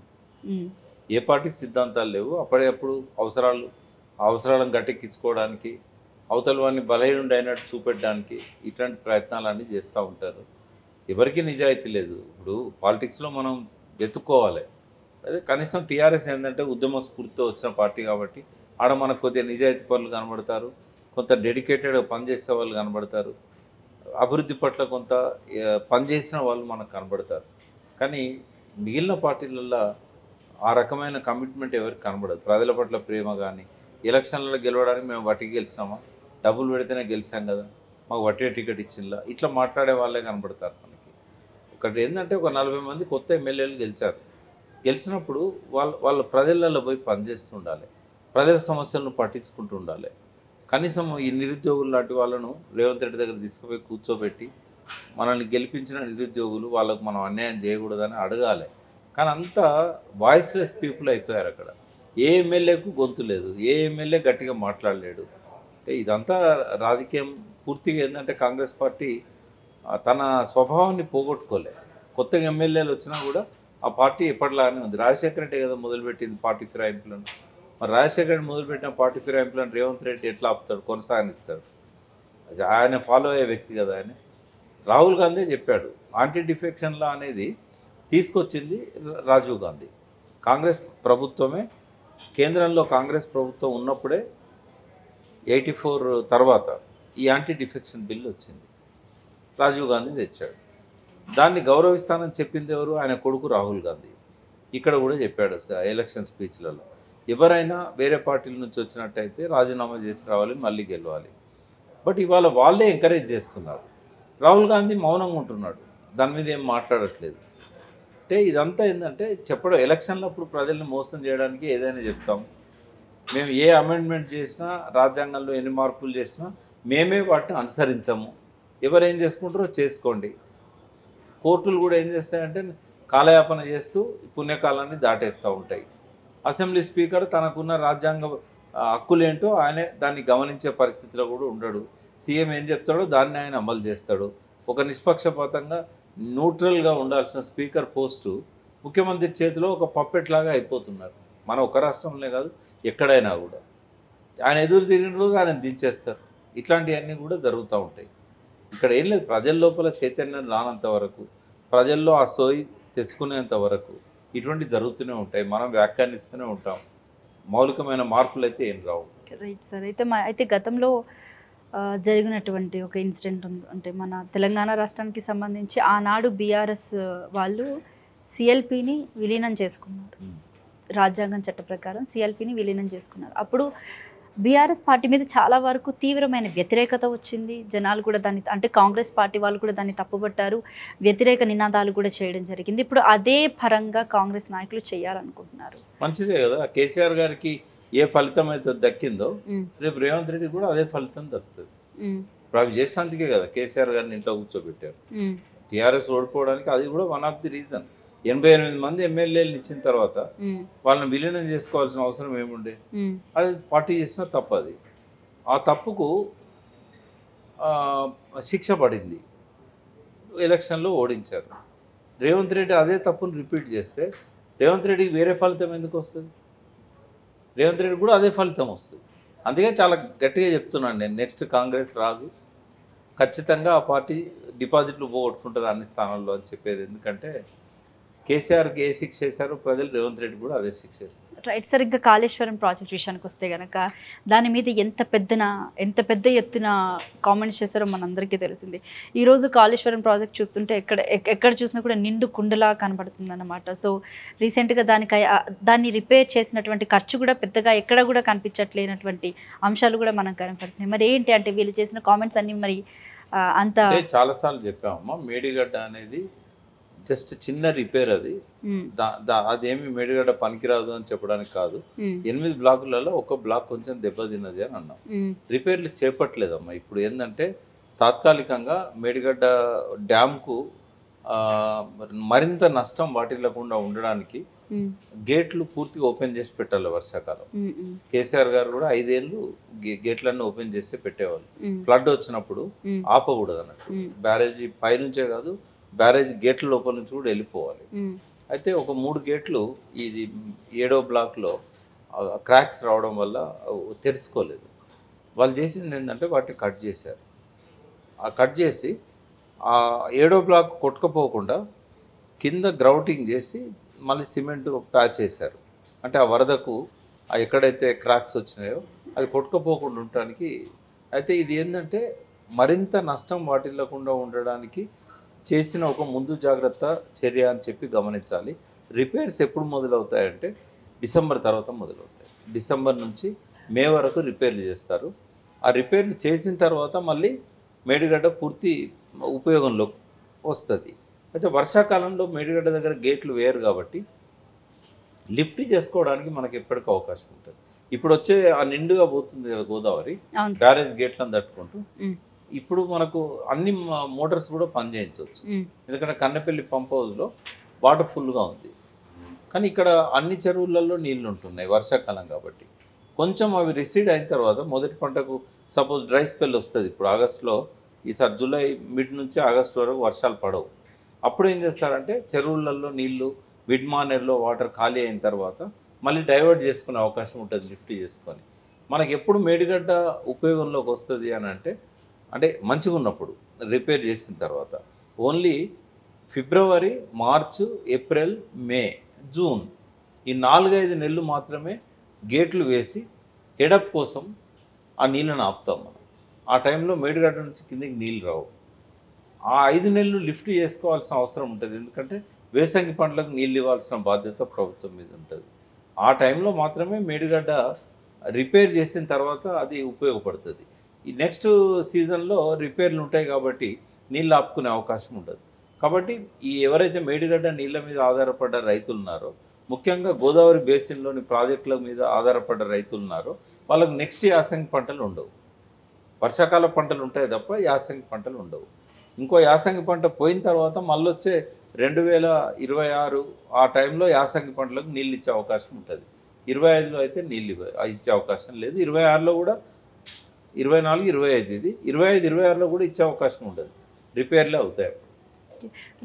ఏ పార్టీకి సిద్ధాంతాలు లేవు. అప్పుడప్పుడు అవసరాలను గట్టెక్కించుకోవడానికి, అవతల వాడిని బలహీనుడు అయినట్టు చూపెట్టడానికి ఇట్లాంటి ప్రయత్నాలన్నీ చేస్తూ ఉంటారు. ఎవరికి నిజాయితీ లేదు. ఇప్పుడు పాలిటిక్స్లో మనం వెతుక్కోవాలి. అదే కనీసం టీఆర్ఎస్ ఏంటంటే ఉద్యమ స్ఫూర్తితో వచ్చిన పార్టీ కాబట్టి ఆడ మనకు కొద్దిగా నిజాయితీ పనులు కనబడతారు, కొంత డెడికేటెడ్గా పనిచేసే వాళ్ళు కనబడతారు, అభివృద్ధి పట్ల కొంత పనిచేసిన వాళ్ళు మనకు కనబడతారు. కానీ మిగిలిన పార్టీలలో ఆ రకమైన కమిట్మెంట్ ఎవరికి కనబడదు. ప్రజల పట్ల ప్రేమ కానీ, ఎలక్షన్లలో గెలవడానికి మేము వట్టికి గెలిచినామా, డబ్బులు పెడితేనే గెలిచాం కదా, మాకు వట్టిగా టికెట్ ఇచ్చిందా, ఇట్లా మాట్లాడే వాళ్ళే కనబడతారు మనకి. ఒకటి ఏంటంటే ఒక 40 మంది కొత్త ఎమ్మెల్యేలు గెలిచారు. గెలిచినప్పుడు వాళ్ళ ప్రజలలో పోయి పనిచేస్తూ ఉండాలి, ప్రజల సమస్యలను పట్టించుకుంటూ ఉండాలి. కనీసం ఈ నిరుద్యోగులు లాంటి వాళ్ళను రేవంత్ రెడ్డి దగ్గర తీసుకుపోయి కూర్చోబెట్టి మనల్ని గెలిపించిన నిరుద్యోగులు వాళ్ళకు మనం అన్యాయం చేయకూడదని అడగాలి. కానీ అంతా వాయిస్లెస్ పీపుల్ అయిపోయారు అక్కడ. ఏ ఎమ్మెల్యేకు గొంతు లేదు, ఏ ఎమ్మెల్యే గట్టిగా మాట్లాడలేడు. అంటే ఇదంతా రాజకీయం పూర్తిగా ఏంటంటే కాంగ్రెస్ పార్టీ తన స్వభావాన్ని పోగొట్టుకోలే. కొత్తగా ఎమ్మెల్యేలు వచ్చినా కూడా ఆ పార్టీ ఎప్పటిలాగానే ఉంది. రాజశేఖర రెడ్డి కదా మొదలుపెట్టింది పార్టీ ఫిరాయింపులను. మరి రాజశేఖర రెడ్డి మొదలుపెట్టిన పార్టీ ఫిరాయింపులను రేవంత్ రెడ్డి ఎట్లా ఆపుతాడు, కొనసాగిస్తాడు? ఆయన ఫాలో అయ్యే వ్యక్తి కదా ఆయన. రాహుల్ గాంధీ చెప్పాడు యాంటీ డిఫెక్షన్ లా అనేది తీసుకొచ్చింది రాజీవ్ గాంధీ. కాంగ్రెస్ ప్రభుత్వమే, కేంద్రంలో కాంగ్రెస్ ప్రభుత్వం ఉన్నప్పుడే 84 తర్వాత ఈ యాంటీ డిఫెక్షన్ బిల్ వచ్చింది, రాజీవ్ గాంధీ తెచ్చాడు. దాన్ని గౌరవిస్తానని చెప్పింది ఎవరు? ఆయన కొడుకు రాహుల్ గాంధీ. ఇక్కడ కూడా చెప్పాడు ఎలక్షన్ స్పీచ్లలో, ఎవరైనా వేరే పార్టీల నుంచి వచ్చినట్టయితే రాజీనామా చేసి రావాలి, మళ్ళీ గెలవాలి. బట్ ఇవాళ వాళ్ళే ఎంకరేజ్ చేస్తున్నారు. రాహుల్ గాంధీ మౌనంగా ఉంటున్నాడు, దాని మీద ఏం మాట్లాడట్లేదు. అంటే ఇదంతా ఏంటంటే చెప్పడం, ఎలక్షన్లప్పుడు ప్రజల్ని మోసం చేయడానికి ఏదైనా చెప్తాం. మేము ఏ అమెండ్మెంట్ చేసినా, రాజ్యాంగంలో ఎన్ని మార్పులు చేసినా మేమే వాటిని అనుసరించము. ఎవరు ఏం చేసుకుంటారో చేసుకోండి. కోర్టులు కూడా ఏం చేస్తాయంటే కాలయాపన చేస్తూ పుణ్యకాలాన్ని దాటేస్తూ ఉంటాయి. అసెంబ్లీ స్పీకర్ తనకున్న రాజ్యాంగ హక్కులేంటో ఆయనే దాన్ని గమనించే పరిస్థితిలో కూడా ఉండడు. సీఎం ఏం చెప్తాడో దాన్ని ఆయన అమలు చేస్తాడు. ఒక నిష్పక్షపాతంగా న్యూట్రల్గా ఉండాల్సిన స్పీకర్ పోస్టు ముఖ్యమంత్రి చేతిలో ఒక పప్పెట్ లాగా అయిపోతున్నారు. మన ఒక రాష్ట్రంలో కాదు, ఎక్కడైనా కూడా ఆయన ఎదురు తిరిగిన రోజు ఆయన దించేస్తారు. ఇట్లాంటివన్నీ కూడా జరుగుతూ ఉంటాయి. ఇక్కడ ఏం లేదు, ప్రజల లోపల చైతన్యం రానంత వరకు, ప్రజల్లో ఆ సోయి తెచ్చుకునేంత వరకు ఇటువంటి జరుగుతూనే ఉంటాయి. మనం వ్యాఖ్యానిస్తూనే ఉంటాం. మౌలికమైన మార్పులు అయితే ఏం రావు. Right sir. అయితే గతంలో జరిగినటువంటి ఒక ఇన్సిడెంట్ ఉంది. అంటే మన తెలంగాణ రాష్ట్రానికి సంబంధించి ఆనాడు బీఆర్ఎస్ వాళ్ళు సిఎల్పిని విలీనం చేసుకున్నారు. రాజ్యాంగం చట్ట ప్రకారం సిఎల్పిని విలీనం చేసుకున్నారు. అప్పుడు బీఆర్ఎస్ పార్టీ మీద చాలా వరకు తీవ్రమైన వ్యతిరేకత వచ్చింది. జనాలు కూడా దాన్ని, అంటే కాంగ్రెస్ పార్టీ వాళ్ళు కూడా దాన్ని తప్పుపట్టారు, వ్యతిరేక నినాదాలు కూడా చేయడం జరిగింది. ఇప్పుడు అదే పరంగా కాంగ్రెస్ నాయకులు చేయాలనుకుంటున్నారు. మంచిదే కదా. కేసీఆర్ గారికి ఏ ఫలితం అయితే దక్కిందో రేపు రేవంత్ రెడ్డి కూడా అదే ఫలితం దక్కుతుంది. ఇప్పుడు అవి చేసినందుకే కదా కేసీఆర్ గారిని ఇంట్లో కూర్చోబెట్టారు. టీఆర్ఎస్ ఓడిపోవడానికి అది కూడా వన్ ఆఫ్ ది రీజన్. 88 మంది ఎమ్మెల్యేలు ఇచ్చిన తర్వాత వాళ్ళని విలీనం చేసుకోవాల్సిన అవసరం ఏముండే? అది పార్టీ చేసిన తప్పు. అది ఆ తప్పుకు శిక్ష పడింది, ఎలక్షన్లో ఓడించారు. రేవంత్ రెడ్డి అదే తప్పును రిపీట్ చేస్తే రేవంత్ రెడ్డికి వేరే ఫలితం ఎందుకు వస్తుంది? రేవంత్ రెడ్డి కూడా అదే ఫలితం వస్తుంది. అందుకే చాలా గట్టిగా చెప్తున్నాను నేను, నెక్స్ట్ కాంగ్రెస్ రాదు, ఖచ్చితంగా ఆ పార్టీ డిపాజిట్లు పోగొట్టుకుంటుంది అన్ని స్థానాల్లో అని చెప్పేది. ఎందుకంటే కేసీఆర్కి ఏ శిక్ష చేశారో ప్రజలు రేవంత్ రెడ్డి కూడా అదే శిక్ష చేస్తారు. Right sir. ఇంకా కాళేశ్వరం ప్రాజెక్ట్ విషయానికి వస్తే కనుక దాని మీద ఎంత పెద్ద ఎత్తున కామెంట్స్ చేశారో మనందరికీ తెలిసింది. ఈరోజు కాళేశ్వరం ప్రాజెక్ట్ చూస్తుంటే ఎక్కడ చూసినా కూడా నిండు కుండలా కనబడుతుంది అన్నమాట. సో రీసెంట్గా దాన్ని రిపేర్ చేసినటువంటి ఖర్చు కూడా పెద్దగా ఎక్కడ కూడా కనిపించట్లేనటువంటి అంశాలు కూడా మనకు కనపడుతున్నాయి. మరి ఏంటి అంటే వీళ్ళు చేసిన కామెంట్స్ అన్నీ మరి అంత చాలాసార్లు చెప్పామమ్మా, మేడిగడ్డ అనేది జస్ట్ చిన్న రిపేర్. అది అదేమి మేడిగడ్డ పనికిరాదు అని చెప్పడానికి కాదు. 8 బ్లాకులలో ఒక బ్లాక్ కొంచెం దెబ్బతిన్నది అని అన్నాం. రిపేర్లు చేపట్టలేదమ్మా. ఇప్పుడు ఏంటంటే తాత్కాలికంగా మేడిగడ్డ డ్యామ్కు మరింత నష్టం వాటిల్లకుండా ఉండడానికి గేట్లు పూర్తిగా ఓపెన్ చేసి పెట్టాలి వర్షాకాలం. కేసీఆర్ గారు కూడా 5 ఏళ్ళు గేట్లన్నీ ఓపెన్ చేసి పెట్టేవాళ్ళు. ఫ్లడ్ వచ్చినప్పుడు ఆపకూడదు అన్నట్టు. బ్యారేజీ పైనుంచే కాదు, బ్యారేజ్ గేట్ల లోపల నుంచి కూడా వెళ్ళిపోవాలి. అయితే ఒక 3 గేట్లు ఇది 7వ బ్లాక్లో క్రాక్స్ రావడం వల్ల తెరుచుకోలేదు. వాళ్ళు చేసింది ఏంటంటే వాటిని కట్ చేశారు. ఆ కట్ చేసి ఆ 7వ బ్లాక్ కొట్టుకపోకుండా కింద గ్రౌటింగ్ చేసి మళ్ళీ సిమెంట్ ప్యాచ్ చేశారు. అంటే ఆ వరదకు ఎక్కడైతే క్రాక్స్ వచ్చినాయో అది కొట్టుకపోకుండా ఉండటానికి. అయితే ఇది ఏంటంటే మరింత నష్టం వాటిల్లకుండా ఉండడానికి చేసిన ఒక ముందు జాగ్రత్త చర్య అని చెప్పి గమనించాలి. రిపేర్స్ ఎప్పుడు మొదలవుతాయంటే డిసెంబర్ తర్వాత మొదలవుతాయి. డిసెంబర్ నుంచి మే వరకు రిపేర్లు చేస్తారు. ఆ రిపేర్లు చేసిన తర్వాత మళ్ళీ మేడిగడ్డ పూర్తి ఉపయోగంలో వస్తుంది. అయితే వర్షాకాలంలో మేడిగడ్డ దగ్గర గేట్లు వేయరు కాబట్టి లిఫ్ట్ చేసుకోవడానికి మనకి ఎప్పటికీ అవకాశం ఉంటుంది. ఇప్పుడు వచ్చే ఆ నిండుగా పోతుంది కదా గోదావరి, బ్యారేజ్ గేట్లను తట్టుకుంటూ ఇప్పుడు మనకు అన్ని మోటార్స్ కూడా పనిచేయించవచ్చు. ఎందుకంటే కన్నెపల్లి పంప్ హౌస్లో వాటర్ ఫుల్గా ఉంది. కానీ ఇక్కడ అన్ని చెరువులలో నీళ్లు ఉంటున్నాయి వర్షాకాలం కాబట్టి. కొంచెం అవి రిసీడ్ అయిన తర్వాత మొదటి పంటకు సపోజ్ డ్రై స్పెల్ వస్తుంది. ఇప్పుడు ఆగస్టులో ఈసారి జూలై మిడ్ నుంచి ఆగస్టు వరకు వర్షాలు పడవు. అప్పుడు ఏం చేస్తారంటే చెరువులలో నీళ్లు మిడ్ మానేర్లో వాటర్ ఖాళీ అయిన తర్వాత మళ్ళీ డైవర్ట్ చేసుకునే అవకాశం ఉంటుంది లిఫ్ట్ చేసుకొని. మనకి ఎప్పుడు మేడిగడ్డ ఉపయోగంలోకి వస్తుంది అని అంటే మంచిగా ఉన్నప్పుడు రిపేర్ చేసిన తర్వాత ఓన్లీ ఫిబ్రవరి, మార్చు, ఏప్రిల్, మే, జూన్ ఈ 4-5 నెలలు మాత్రమే గేట్లు వేసి ఎడప్ కోసం ఆ నీళ్ళని ఆపుతాం మనం. ఆ టైంలో మేడిగడ్డ నుంచి కిందికి నీళ్ళు రావు. ఆ 5 నెలలు లిఫ్ట్ చేసుకోవాల్సిన అవసరం ఉంటుంది. ఎందుకంటే వేసంగి పంటలకు నీళ్ళు ఇవ్వాల్సిన బాధ్యత ప్రభుత్వం మీద ఉంటుంది. ఆ టైంలో మాత్రమే మేడిగడ్డ రిపేర్ చేసిన తర్వాత అది ఉపయోగపడుతుంది. ఈ నెక్స్ట్ సీజన్లో రిపేర్లు ఉంటాయి కాబట్టి నీళ్ళు ఆపుకునే అవకాశం ఉండదు. కాబట్టి ఎవరైతే మేడిగడ్డ నీళ్ళ మీద ఆధారపడ్డ రైతులు ఉన్నారో, ముఖ్యంగా గోదావరి బేసిన్లోని ప్రాజెక్టుల మీద ఆధారపడ్డ రైతులు ఉన్నారో వాళ్ళకు నెక్స్ట్ యాసంగి పంటలు ఉండవు. వర్షాకాల పంటలు ఉంటాయి తప్ప యాసంగి పంటలు ఉండవు. ఇంకో యాసంగి పంట పోయిన తర్వాత మళ్ళీ వచ్చే 2026 ఆ టైంలో యాసంగి పంటలకు నీళ్ళు ఇచ్చే అవకాశం ఉంటుంది. 25లో అయితే నీళ్ళు ఇచ్చే అవకాశం లేదు. 26లో కూడా 24, 25 ఇది 25, 26లో కూడా ఇచ్చే అవకాశం ఉండదు. రిపేర్లే అవుతాయి.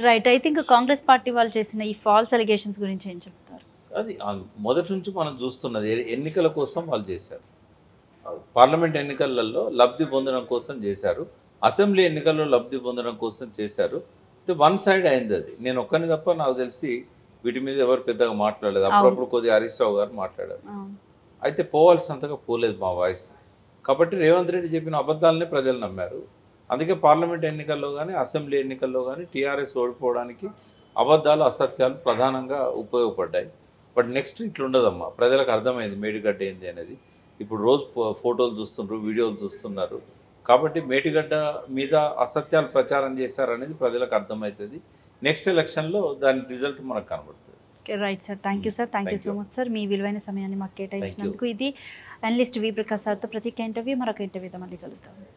రైట్. అయితే ఇంకా కాంగ్రెస్ పార్టీ వాళ్ళు చేసిన ఈ ఫాల్స్ అలిగేషన్స్ గురించి ఏం చెప్తారు? అది మొదటి నుంచి మనం చూస్తున్నది ఎన్నికల కోసం వాళ్ళు చేశారు. పార్లమెంట్ ఎన్నికలలో లబ్ధి పొందడం కోసం చేశారు. అసెంబ్లీ ఎన్నికల్లో లబ్ధి పొందడం కోసం చేశారు. వన్ సైడ్ అయింది అది. నేను ఒక్కని తప్ప నాకు తెలిసి వీటి మీద ఎవరు పెద్దగా మాట్లాడలేదు. అప్పుడప్పుడు కొద్దిగా హరీష్ రావు గారు మాట్లాడారు. అయితే పోవాల్సినంతగా పోలేదు మా వాయిస్. కాబట్టి రేవంత్ రెడ్డి చెప్పిన అబద్ధాలనే ప్రజలు నమ్మారు. అందుకే పార్లమెంట్ ఎన్నికల్లో కానీ అసెంబ్లీ ఎన్నికల్లో కానీ టీఆర్ఎస్ ఓడిపోవడానికి అబద్ధాలు, అసత్యాలు ప్రధానంగా ఉపయోగపడ్డాయి. బట్ నెక్స్ట్ ఇట్లుండదమ్మా. ప్రజలకు అర్థమైంది మేడిగడ్డ ఏంది అనేది. ఇప్పుడు రోజు ఫోటోలు చూస్తున్నారు, వీడియోలు చూస్తున్నారు. కాబట్టి మేడిగడ్డ మీద అసత్యాలు ప్రచారం చేశారనేది ప్రజలకు అర్థమవుతుంది. నెక్స్ట్ ఎలక్షన్లో దాని రిజల్ట్ మనకు కనబడుతుంది. Right sir. Thank you sir. Thank you so much sir. మీ విలువైన సమయాన్ని మాకు కేటాయించినందుకు. ఇది అనలిస్ట్ వి ప్రకాష్ సార్తో ప్రత్యేక ఇంటర్వ్యూ. మరొక ఇంటర్వ్యూతో మళ్ళీ కలుద్దాం.